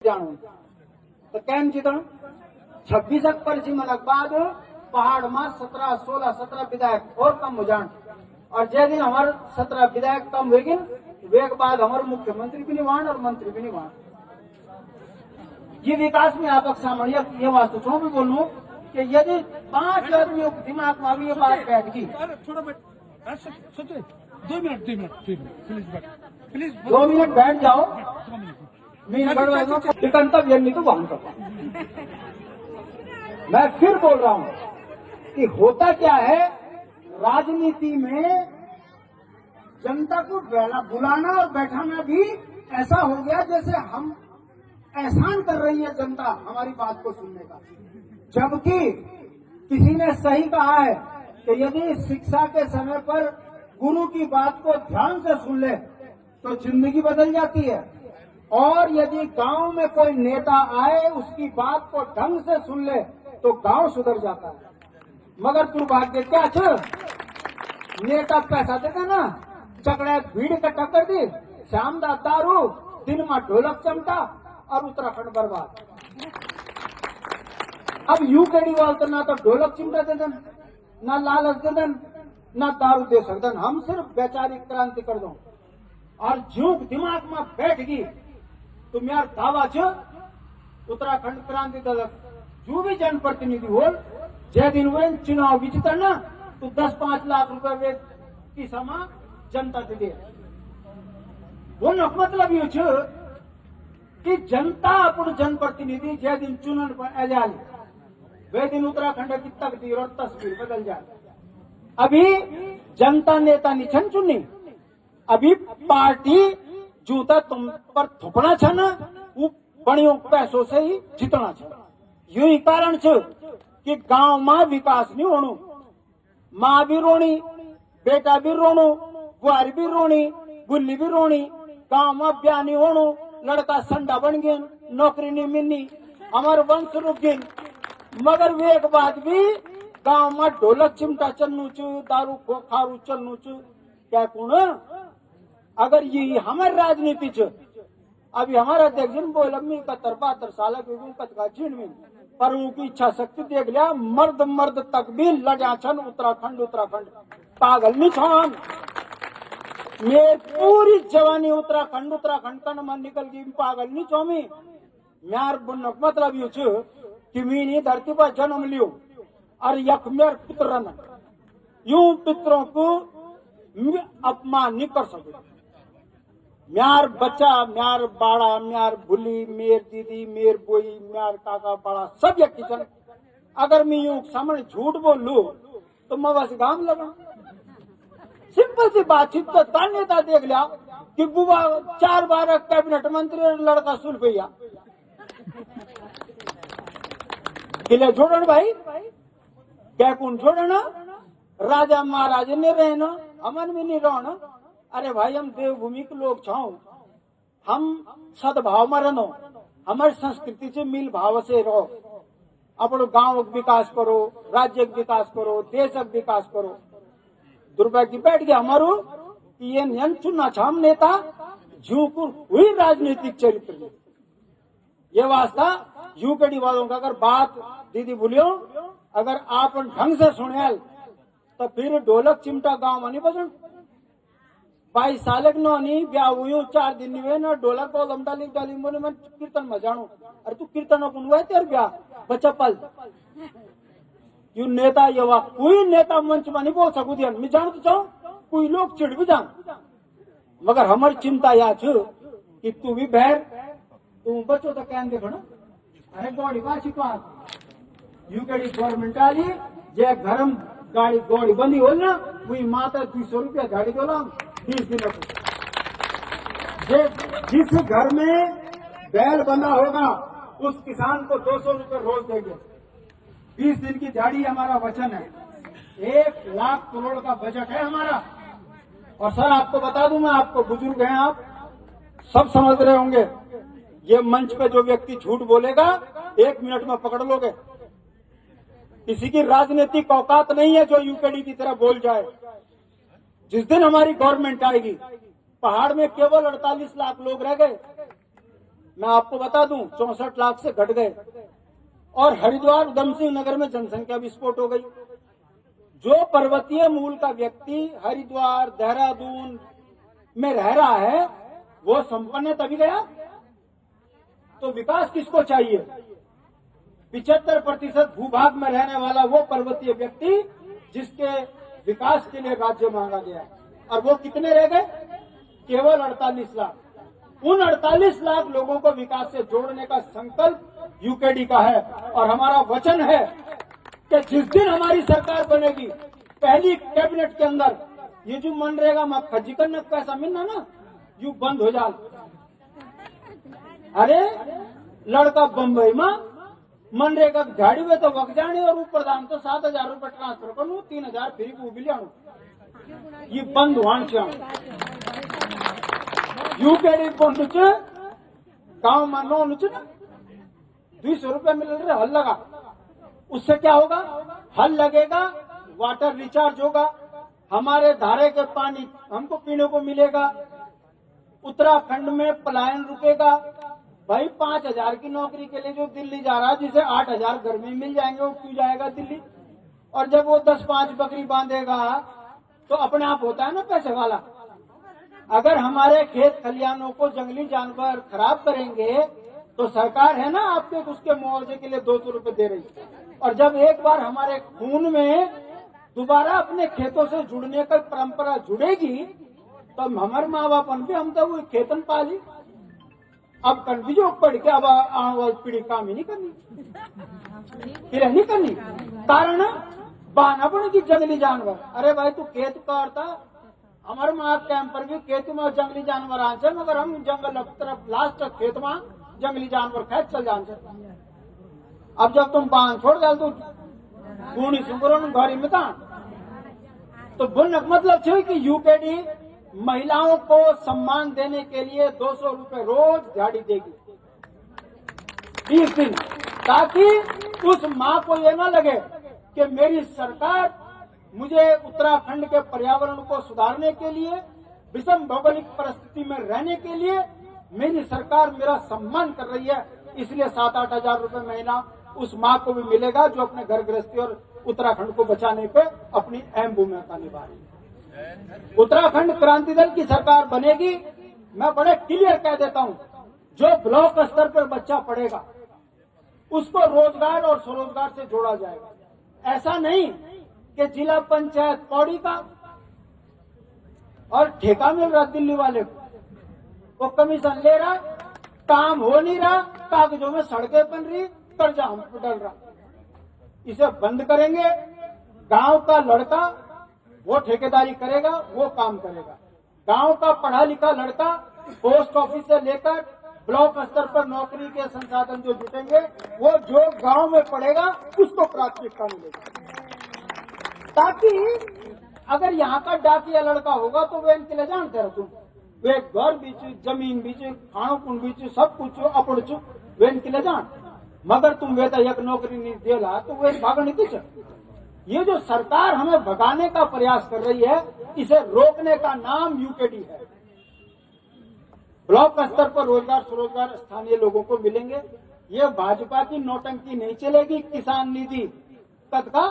जाणूं तो केम जीतण 26 पर्ची मनक बाद पहाड़ में 17 विधायक और कम हो जान और जे दिन हमारे 17 विधायक कम होगी वे बाद हमारे मुख्यमंत्री भी नहीं वाण और मंत्री भी नहीं वाण। ये विकास में आप सामने ये वास्तु छो भी बोलूं कि यदि 5 आदमियों के दिमाग में अभी ये बात बैठ गई, सोचे 2 मिनट प्लीज 2 मिनट बैठ जाओ, गंतव्य नहीं तो वहां का। मैं फिर बोल रहा हूं कि होता क्या है राजनीति में जनता को बुलाना और बैठाना भी ऐसा हो गया जैसे हम एहसान कर रही है जनता हमारी बात को सुनने का, जबकि किसी ने सही कहा है कि यदि शिक्षा के समय पर गुरु की बात को ध्यान से सुन ले तो जिंदगी बदल जाती है, और यदि गांव में कोई नेता आए उसकी बात को ढंग से सुन ले तो गांव सुधर जाता है। मगर दुर्भाग्य क्या छ नेता पैसा देता ना चकड़े भीड़ इकट्ठा कर दी, शाम दा दारू दिन में ढोलक चमटा और उत्तराखंड बर्बाद। अब यू केजरीवाल तो ना तो ढोलक चिमटा दे देन, ना लालच दे देन, ना दारू दे सकते, हम सिर्फ वैचारिक क्रांति कर दो और झूठ दिमाग में बैठ गई तो मेरा दावा छ उत्तराखंड क्रांति दल जो भी जनप्रतिनिधि हो जय दिन वे चुनाव विजेता ना तो 10-5 लाख रुपए वे की समा जनता दे दे। वो मतलब ये छ कि जनता अपन जनप्रतिनिधि जय दिन चुनन पर आ जाए वे दिन उत्तराखंड की तकदीर और तस्वीर बदल जाए। अभी जनता नेता निछन चुनी, अभी पार्टी जूता तुम पर थोपना छ ना वो बड़ियों पैसों से ही जीतना छ। यही कारण छ कि गांव में विकास नहीं होनो, माँ भी रोनी, बेटा भी रोनो, बुआरी भी रोनी, गुल्ली भी रोनी, गांव में ब्याह नहीं होनो, लड़का संडा बन गए, नौकरी नहीं मिलनी, हमारे वंश रुक गए। मगर वे एक बात भी गांव में ढोलक चिमटा चलनू च, दारू खारू चलनू च, क्या कौन अगर ये हमारी राजनीति च अभी हमारा अध्यक्ष बोल 71-72 साल की पर उनकी इच्छा शक्ति देख लिया मर्द तक भी लड़ा छन उत्तराखंड पागल नहीं छन। मेरी पूरी जवानी उत्तराखंड का मन निकल गई, पागल नहीं छो म्यार बुनक मतलब यू छ कि मीनी धरती पर जन्म लियो और यख मेर पुत्र यूं पितरों को अपमान नहीं कर सके। म्यार बच्चा, म्यार बाड़ा, म्यार भूली, मेर दीदी, मेर बोई, म्यार काका बड़ा सब एक किचन। अगर मैं यूं सामने झूठ बोल लू तो मैं बस गाम लगा। सिंपल सी बातचीत तो नेता देख लिया कि बुआ 4 बार कैबिनेट मंत्री लड़का सुन भैया किले जोड़न भाई क्या कौन जोड़ना राजा महाराजा ने रहना अमन भी नहीं रहना। अरे भाई हम देवभूमि के लोग छो, हम सद्भाव में रहो, हमारी संस्कृति से मिल भाव से रहो, अपने गांव का विकास करो, राज्य का विकास करो, देश का विकास करो। दुर्भाग्य बैठ गया हमारो ये नियन चुना छाम नेता झूकुर हुई राजनीतिक चरित्र में। ये वास्ता यूकेडी वालों का अगर बात दीदी बोलियो अगर आप ढंग से सुने तो फिर ढोलक चिमटा गांव में नहीं बजन 22 साल नौनी ब्याह हुई 4 दिन नहीं ना ढोलक को डाली बोले मैं कीर्तन में जानू। अरे तू कीर्तन कौन हुआ तेरे ब्याह बच्चा पल यू नेता ये कोई नेता मंच में नहीं बोल सकू दिया मैं जान तो चाहूँ कोई लोग चिड़ भी जान। मगर हमारी चिंता यह छ कि तू भी बहर तू बच्चों तक कहन देखो ना। अरे गौड़ी बाची यूकेडी गवर्नमेंट आली जे गरम गाड़ी गौड़ी बंदी हो ना वही माता 200 रुपया गाड़ी दो 20 दिनों जिस घर में बैल बंधा होगा उस किसान को 200 रुपये रोज देंगे। 20 दिन की दिहाड़ी हमारा वचन है, 1 लाख करोड़ का बजट है हमारा। और सर आपको बता दूं मैं, आपको बुजुर्ग हैं आप सब समझ रहे होंगे, ये मंच पे जो व्यक्ति झूठ बोलेगा 1 मिनट में पकड़ लोगे। किसी की राजनीतिक औकात नहीं है जो यूकेडी की तरह बोल जाए। जिस दिन हमारी गवर्नमेंट आएगी पहाड़ में केवल 48 लाख लोग रह गए, मैं आपको बता दूं 64 लाख से घट गए। और हरिद्वार उधम सिंह नगर में जनसंख्या विस्फोट हो गई। जो पर्वतीय मूल का व्यक्ति हरिद्वार देहरादून में रह रहा है वो संपन्न तभी गया। तो विकास किसको चाहिए? 75% भूभाग में रहने वाला वो पर्वतीय व्यक्ति जिसके विकास के लिए राज्य मांगा गया, और वो कितने रह गए? केवल 48 लाख। उन 48 लाख लोगों को विकास से जोड़ने का संकल्प यूकेडी का है। और हमारा वचन है कि जिस दिन हमारी सरकार बनेगी, पहली कैबिनेट के अंदर ये जो मनरेगा में खजीकन पैसा मिलना ना, यू बंद हो जाए। अरे लड़का बम्बई में मनरेगा झाड़ी हुए तो वक जाने और ऊपर दाम तो 7,000 रुपये ट्रांसफर करूँ, 3,000 फ्री को भी लिया। ये बंद होना चाहिए। यूकेडी को नुचे गाँव में नो नुचे ना 200 रुपये मिल रहे हल लगा। उससे क्या होगा? हल लगेगा, वाटर रिचार्ज होगा, हमारे धारे के पानी हमको पीने को मिलेगा, उत्तराखंड में पलायन रुकेगा। भाई 5,000 की नौकरी के लिए जो दिल्ली जा रहा है, जिसे 8,000 घर में मिल जाएंगे, वो क्यों जाएगा दिल्ली? और जब वो 10-5 बकरी बांधेगा तो अपने आप होता है ना पैसे वाला। अगर हमारे खेत खलियानों को जंगली जानवर खराब करेंगे तो सरकार है ना आपके उसके मुआवजे के लिए 200 रुपए दे रही है। और जब एक बार हमारे खून में दोबारा अपने खेतों से जुड़ने की परंपरा जुड़ेगी तो हमारे माँ बाप भी हम तो वो खेतन पाली। अब कन भी जो पढ़ के अब आने वाली पीढ़ी काम ही नहीं करनी, फिर नहीं करनी। कारण बहाना पड़ेगी जंगली जानवर। अरे भाई तू खेत काटता, हमारे माँ कैंप पर भी खेत में जंगली जानवर आने, मगर हम जंगल तरफ लास्ट तक खेत में जंगली जानवर खेत चल जाने। अब जब तुम बांध छोड़ डाल तो गुणी सुंगरों घरी में था। तो बुनक मतलब छे कि यूकेडी महिलाओं को सम्मान देने के लिए 200 रुपए रोज दिहाड़ी देगी 20 दिन, ताकि उस माँ को ये न लगे कि मेरी सरकार मुझे उत्तराखंड के पर्यावरण को सुधारने के लिए, विषम भौगोलिक परिस्थिति में रहने के लिए मेरी सरकार मेरा सम्मान कर रही है। इसलिए 7-8 हजार रुपए महीना उस माँ को भी मिलेगा जो अपने घर गृहस्थी और उत्तराखंड को बचाने पे अपनी अहम भूमिका निभा रही है। उत्तराखंड क्रांति दल की सरकार बनेगी, मैं बड़े क्लियर कह देता हूं, जो ब्लॉक स्तर पर बच्चा पढ़ेगा उसको रोजगार और स्वरोजगार से जोड़ा जाएगा। ऐसा नहीं कि जिला पंचायत पौड़ी का और ठेका मिल रहा दिल्ली वाले को, वो कमीशन ले रहा, काम हो नहीं रहा, कागजों में सड़कें बन रही, कर्जा हम पर डल रहा। इसे बंद करेंगे। गांव का लड़का वो ठेकेदारी करेगा, वो काम करेगा। गांव का पढ़ा लिखा लड़का पोस्ट ऑफिस से लेकर ब्लॉक स्तर पर नौकरी के संसाधन जो जुटेंगे, वो जो गांव में पढ़ेगा उसको प्राथमिकता मिलेगी। ताकि अगर यहाँ का डाकिया लड़का होगा तो वे इनके लिए जानते रहो तुम, वे घर बीच जमीन बीच खाणो कुंड बीच सब कुछ अपड़ चु वे इनके लिए जान, मगर तुम वे तो एक नौकरी नहीं देला तो वे भागने कुछ। ये जो सरकार हमें भगाने का प्रयास कर रही है, इसे रोकने का नाम यूकेडी है। ब्लॉक स्तर पर रोजगार स्वरोजगार स्थानीय लोगों को मिलेंगे। ये भाजपा की नौटंकी नहीं चलेगी। किसान निधि कद का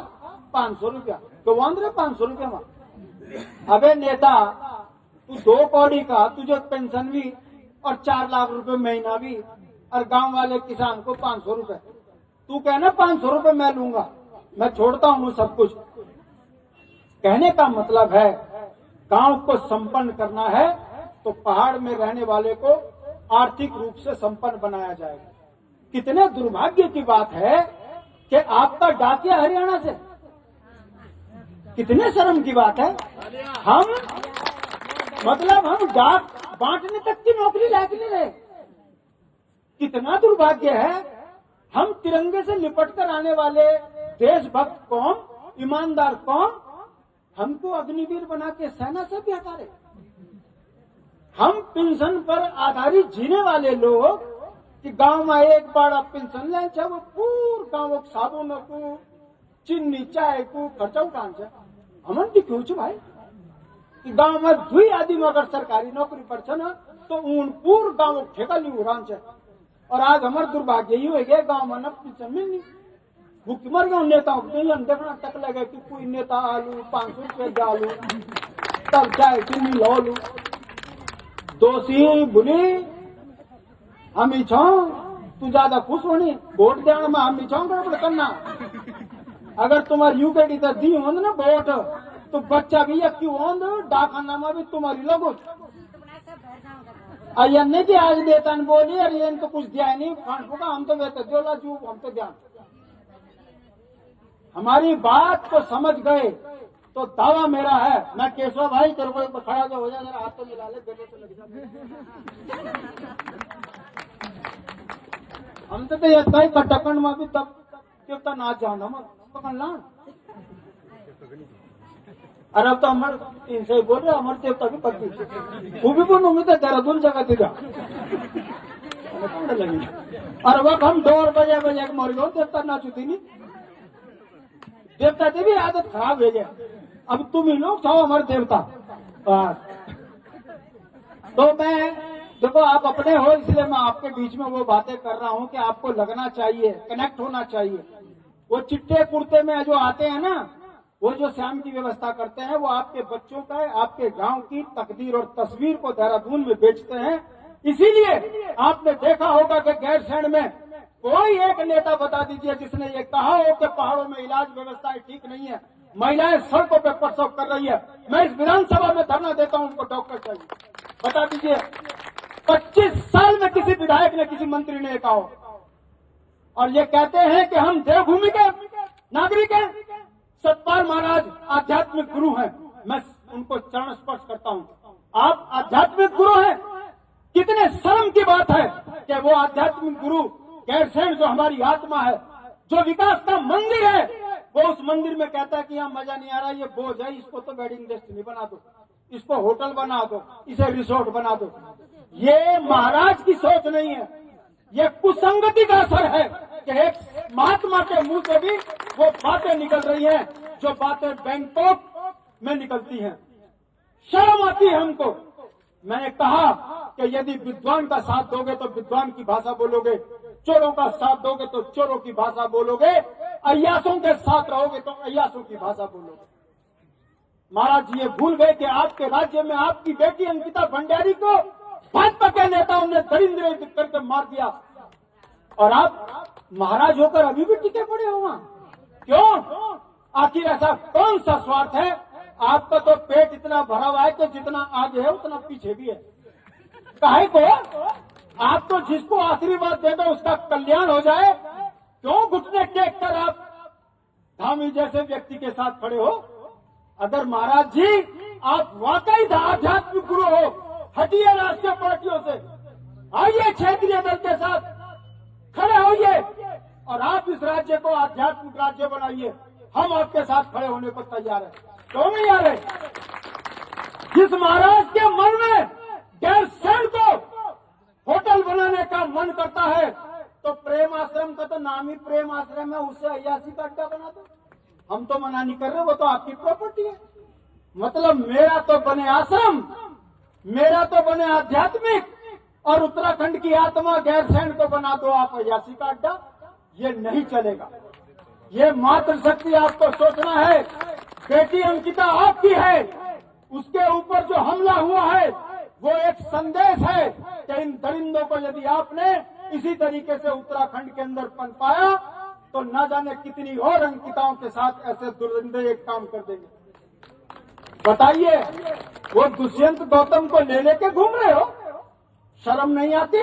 500 रुपया तो वांद्रे 500 रुपया में। अबे नेता तू 2 कौड़ी का तुझे पेंशन भी और 4 लाख रुपए महीना भी, और गांव वाले किसान को 500 रुपए। तू कहना 500 रुपए मैं लूंगा, मैं छोड़ता हूं सब कुछ। कहने का मतलब है गांव को संपन्न करना है तो पहाड़ में रहने वाले को आर्थिक रूप से संपन्न बनाया जाएगा। कितने दुर्भाग्य की बात है कि आपका डाकिया हरियाणा से, कितने शर्म की बात है। हम डाक बांटने तक की नौकरी लायक नहीं रहे। कितना दुर्भाग्य है। हम तिरंगे से लिपट कर आने वाले देशभक्त कौम, ईमानदार कौम, हमको अग्निवीर बना के सेना से भी हटा रहे। हम पेंशन पर आधारित जीने वाले लोग कि गांव में एक बार पेंशन ले, चाहे वो पूरा गांव साबुन को चीनी चाय को खर्चा उठान से हमन दिखू छे भाई कि गांव में 2 आदमी अगर सरकारी नौकरी पर छे ना तो उन पूरा गांव ठेका ली उड़ान छे। और आज हमारे दुर्भाग्य ही हो गया गाँव में न जमीन नहीं भूख मर गया नेताओं को नहीं हम देखना तक लगे कि कोई नेता आलू 500 रुपये डालू तब चाहे चीनी लो लू दोषी बुली हम ही छो तू ज्यादा खुश होनी वोट देने में हम ही छो गड़बड़ करना अगर तुम्हारी यूकेडी तो दी हो ना वोट तो बच्चा भी यकी हो डाकखाना में भी तुम्हारी लगो नहीं कि आज देता नहीं बोली अरे ये तो कुछ दिया नहीं खान फूका हम तो वेते जोला जू हम तो ध्यान हमारी बात को समझ गए तो दावा मेरा है मैं केशव भाई तेरे को खड़ा जो हो जाए जरा हाथ तो मिला ले गले तो लग जाए हम तो ये कई कटकन में भी तब देवता नाच जाना मत पकड़ ला अरे अब तो हमारे इनसे बोल रहे हमारे देवता की पत्नी वो भी बोल उम्मीद है देहरादून जगह दिखा लगी अरे वक्त हम 2 बजे बजे मर गए देवता नाचुती नहीं देवता की भी आदत खराब है गया अब तुम ही लोग चाहो हमारे देवता तो मैं देखो आप अपने हो इसलिए मैं आपके बीच में वो बातें कर रहा हूँ कि आपको लगना चाहिए कनेक्ट होना चाहिए वो चिट्टे कुर्ते में जो आते हैं ना वो जो श्याम की व्यवस्था करते हैं वो आपके बच्चों का आपके गांव की तकदीर और तस्वीर को देहरादून में बेचते हैं इसीलिए आपने देखा होगा कि गैरसैंण में कोई एक नेता बता दीजिए जिसने ये कहा हो कि पहाड़ों में इलाज व्यवस्थाएं ठीक नहीं है महिलाएं सड़कों पर प्रसव कर रही है मैं इस विधानसभा में धरना देता हूं उनको डॉक्टर चाहिए बता दीजिए 25 साल में किसी विधायक ने किसी मंत्री ने कहा हो और ये कहते हैं कि हम देवभूमि के नागरिक हैं सतपाल महाराज आध्यात्मिक गुरु हैं मैं उनको चरण स्पर्श करता हूं आप आध्यात्मिक गुरु हैं कितने शर्म की बात है कि वो आध्यात्मिक गुरु गैरसैंण जो हमारी आत्मा है जो विकास का मंदिर है वो उस मंदिर में कहता है कि यहाँ मजा नहीं आ रहा ये बोझ है इसको तो वेडिंग डेस्टिनी बना दो इसको होटल बना दो इसे रिसोर्ट बना दो ये महाराज की सोच नहीं है ये कुसंगति का असर है कि एक महात्मा के मुंह से भी वो बातें निकल रही हैं जो बातें बैंकॉक में निकलती हैं शर्म आती है हमको मैंने कहा कि यदि विद्वान का साथ दोगे तो विद्वान की भाषा बोलोगे चोरों का साथ दोगे तो चोरों की भाषा बोलोगे अय्यासों के साथ रहोगे तो अय्यासों की भाषा बोलोगे महाराज जी ये भूल गए कि आपके राज्य में आपकी बेटी अंकिता भंडारी को भाजपा के नेताओं ने दरिंद्र करके मार दिया और आप महाराज होकर अभी भी टिके पड़े हो वहां क्यों आखिर ऐसा कौन सा स्वार्थ है आपका तो पेट इतना भरा हुआ है कि जितना आगे है उतना पीछे भी है काहे को आप तो जिसको आशीर्वाद दे दो उसका कल्याण हो जाए क्यों घुटने टेक कर आप धामी जैसे व्यक्ति के साथ खड़े हो अगर महाराज जी आप वाकई आध्यात्मिक गुरु हो हटिए राष्ट्रीय पार्टियों से आइए क्षेत्रीय दल के साथ खड़े होइए और आप इस राज्य को आध्यात्मिक राज्य बनाइए हम आपके साथ खड़े होने को तैयार हैं क्यों नहीं आ रहे जिस महाराज के मन में गैरसैंण को होटल बनाने का मन करता है तो प्रेम आश्रम का तो नाम ही प्रेम आश्रम है उसे अय्यासी का अड्डा बना दो हम तो मना नहीं कर रहे वो तो आपकी प्रॉपर्टी है मतलब मेरा तो बने आश्रम मेरा तो बने आध्यात्मिक और उत्तराखंड की आत्मा गैरसैंण को बना दो आप अय्यासी का अड्डा ये नहीं चलेगा ये मातृशक्ति आपको सोचना है बेटी अंकिता आपकी है उसके ऊपर जो हमला हुआ है वो एक संदेश है कि इन दरिंदों को यदि आपने इसी तरीके से उत्तराखंड के अंदर पनपाया तो न जाने कितनी और अंकिताओं के साथ ऐसे दुरिंदे एक काम कर देंगे बताइए वो दुष्यंत गौतम को ले लेके घूम रहे हो शर्म नहीं आती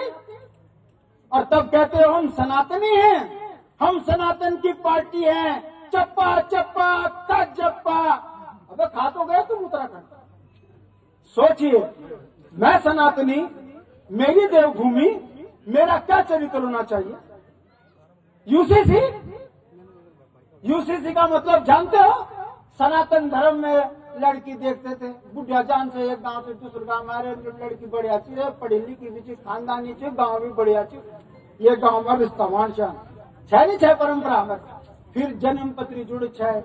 और तब कहते हो हम सनातनी हैं हम सनातन की पार्टी हैं चप्पा चप्पा का जप्पा अबे खा तो गए तुम उत्तराखंड सोचिए मैं सनातनी मेरी देवभूमि मेरा क्या चरित्र होना चाहिए यूसीसी का मतलब जानते हो सनातन धर्म में लड़की देखते थे बुढ़िया जान से एक गांव से दूसरे गांव में लड़की बढ़िया अच्छी रहे पढ़ी लिखी भी खानदानी चाहिए गांव भी बढ़िया अच्छी ये गांव में रिश्ता मानशान छह नहीं छह परंपरा में फिर जन्म पत्री जुड़ छह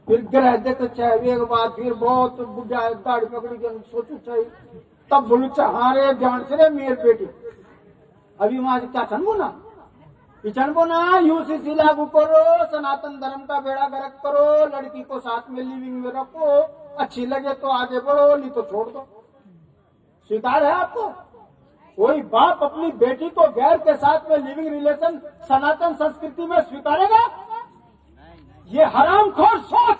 फिर ग्रह देते छह एक बाद फिर बहुत बुढ़ा दाढ़ी पकड़ी के सोचू चाहिए तब बोलू हाँ रे ध्यान से रे मेरी बेटी अभी वहां से क्या चनबो ना पिछड़बो ना, यूसीसी लागू करो, सनातन धर्म का बेड़ा गर्क करो, लड़की को साथ में लिविंग में रखो, अच्छी लगे तो आगे बढ़ो, नहीं तो छोड़ दो। स्वीकार है आपको? कोई बाप अपनी बेटी को गैर के साथ में लिविंग रिलेशन सनातन संस्कृति में स्वीकारेगा? ये हरामखोर सोच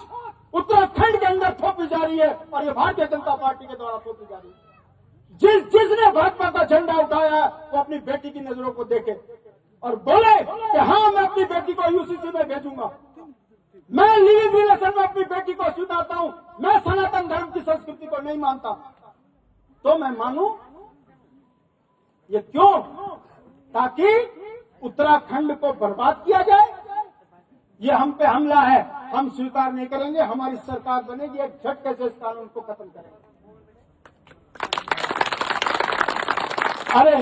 उत्तराखंड के अंदर थोपी जा रही है और ये भारतीय जनता पार्टी के द्वारा थोपी जा रही है। जिसने भाजपा का झंडा उठाया है वो अपनी बेटी की नजरों को देखे और बोले कि हाँ मैं अपनी बेटी को यूसीसी में भेजूंगा, मैं लिविंग रिलेशन में अपनी बेटी को स्वीकारता हूं, मैं सनातन धर्म की संस्कृति को नहीं मानता, तो मैं मानूं। ये क्यों? ताकि उत्तराखंड को बर्बाद किया जाए। ये हम पे हमला है, हम स्वीकार नहीं करेंगे। हमारी सरकार बनेगी, एक झटके से इस कानून को खत्म करेंगे। अरे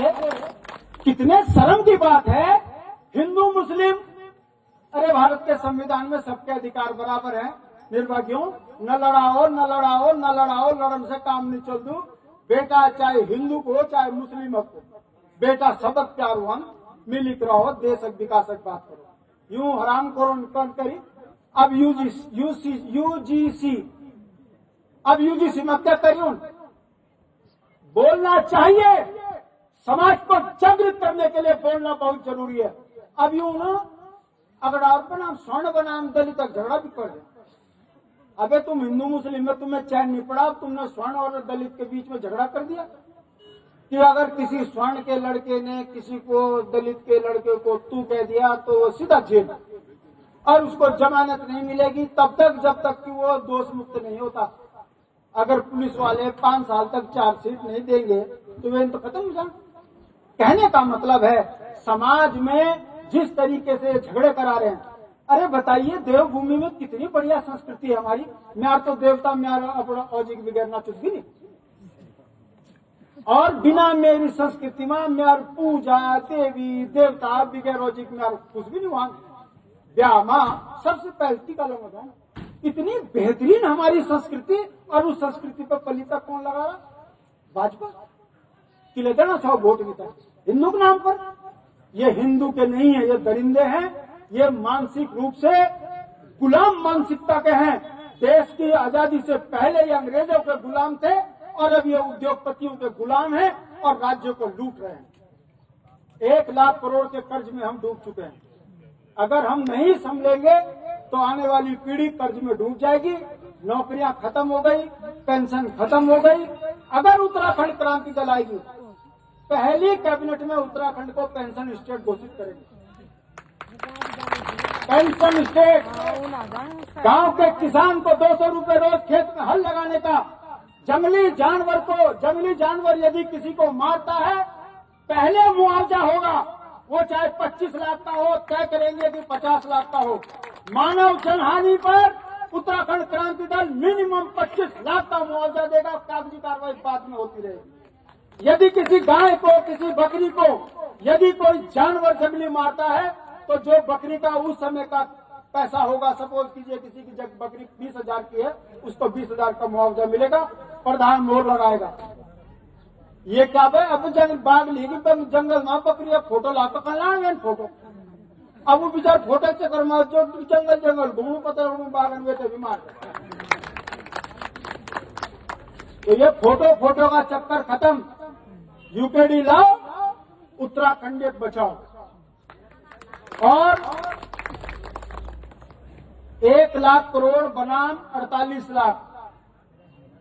कितने शर्म की बात है, हिंदू मुस्लिम, अरे भारत के संविधान में सबके अधिकार बराबर हैं। निर्भाग्यों न लड़ाओ न लड़ाओ न लड़ाओ, लड़न से काम नहीं चल दू। बेटा चाहे हिंदू को चाहे मुस्लिम को, बेटा सबक प्यार वन मिलिक रहो, देशक विकासक बात करो। यूं हराम करी। अब यूजीसी में क्या करियो? बोलना चाहिए, समाज को जागृत करने के लिए बोलना बहुत जरूरी है। अब यूं ना अगर आप नाम स्वर्ण बनाम दलित तक झगड़ा भी कर दे, अबे तुम हिंदू मुस्लिम में तुम्हें चैन नहीं पड़ा, तुमने स्वर्ण और दलित के बीच में झगड़ा कर दिया कि अगर किसी स्वर्ण के लड़के ने किसी को दलित के लड़के को तू कह दिया तो वो सीधा जेल और उसको जमानत नहीं मिलेगी तब तक जब तक कि वो दोष मुक्त नहीं होता। अगर पुलिस वाले 5 साल तक चार्जशीट नहीं देंगे तो वे तो खत्म हो जाए। कहने का मतलब है समाज में जिस तरीके से झगड़े करा रहे हैं, अरे बताइए देवभूमि में कितनी बढ़िया संस्कृति है हमारी। म्यार तो देवता म्यार अपना औजिक बिगड़ना चुप भी नहीं, और बिना मेरी संस्कृति में म्यार पूजा देवी देवता बिगैर औजिक म्यार कुछ भी नहीं। वहां ब्याह माँ सबसे पहले टीका लगा। इतनी बेहतरीन हमारी संस्कृति, और उस संस्कृति पर पलीता कौन लगा रहा? भाजपा। किले देना छो वोट भी था हिंदू के नाम पर। ये हिंदू के नहीं है, ये दरिंदे हैं, ये मानसिक रूप से गुलाम मानसिकता के हैं। देश की आजादी से पहले ये अंग्रेजों के गुलाम थे और अब ये उद्योगपतियों के गुलाम हैं और राज्यों को लूट रहे हैं। 1 लाख करोड़ के कर्ज में हम डूब चुके हैं। अगर हम नहीं संभलेंगे तो आने वाली पीढ़ी कर्ज में डूब जाएगी। नौकरियां खत्म हो गई, पेंशन खत्म हो गई। अगर उत्तराखंड क्रांति दल आएगी, पहली कैबिनेट में उत्तराखंड को पेंशन स्टेट घोषित करेंगे। पेंशन स्टेट, गांव के किसान को 200 रुपए रोज खेत में हल लगाने का, जंगली जानवर यदि किसी को मारता है पहले मुआवजा होगा, वो चाहे 25 लाख का हो, तय करेंगे कि 50 लाख का हो। मानव जनहानि पर उत्तराखंड क्रांति दल मिनिमम 25 लाख का मुआवजा देगा। कागजी कार्रवाई बाद में होती रहेगी। यदि किसी गाय को, किसी बकरी को, यदि कोई जानवर जंगली मारता है तो जो बकरी का उस समय का पैसा होगा, सपोज कीजिए किसी की बकरी 20,000 की है, उसको 20,000 का मुआवजा मिलेगा, प्रधान मोहर लगाएगा। ये क्या भाई? अब जंगल बाग लेगी जंगल में बकरी फोटो ला तो कल फोटो, अब वो बेचार फोटो चक्कर में जो जंगल घूमू पता बागन में बीमार। तो ये फोटो का चक्कर खत्म। यूकेडी लाओ, उत्तराखंड बचाओ। और 1 लाख करोड़ बनाम 48 लाख,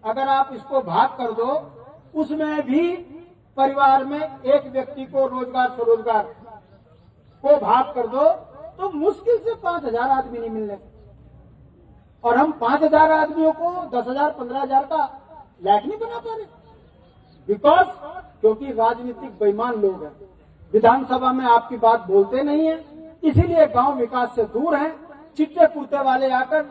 अगर आप इसको भाग कर दो, उसमें भी परिवार में एक व्यक्ति को रोजगार स्वरोजगार को भाग कर दो तो मुश्किल से 5,000 आदमी नहीं मिलने। और हम 5,000 आदमियों को 10,000 15,000 का लायक नहीं बना पा रहे, बिकॉज क्योंकि राजनीतिक बेईमान लोग हैं। विधानसभा में आपकी बात बोलते नहीं है, इसीलिए गांव विकास से दूर हैं। चिट्टे कुर्ते वाले आकर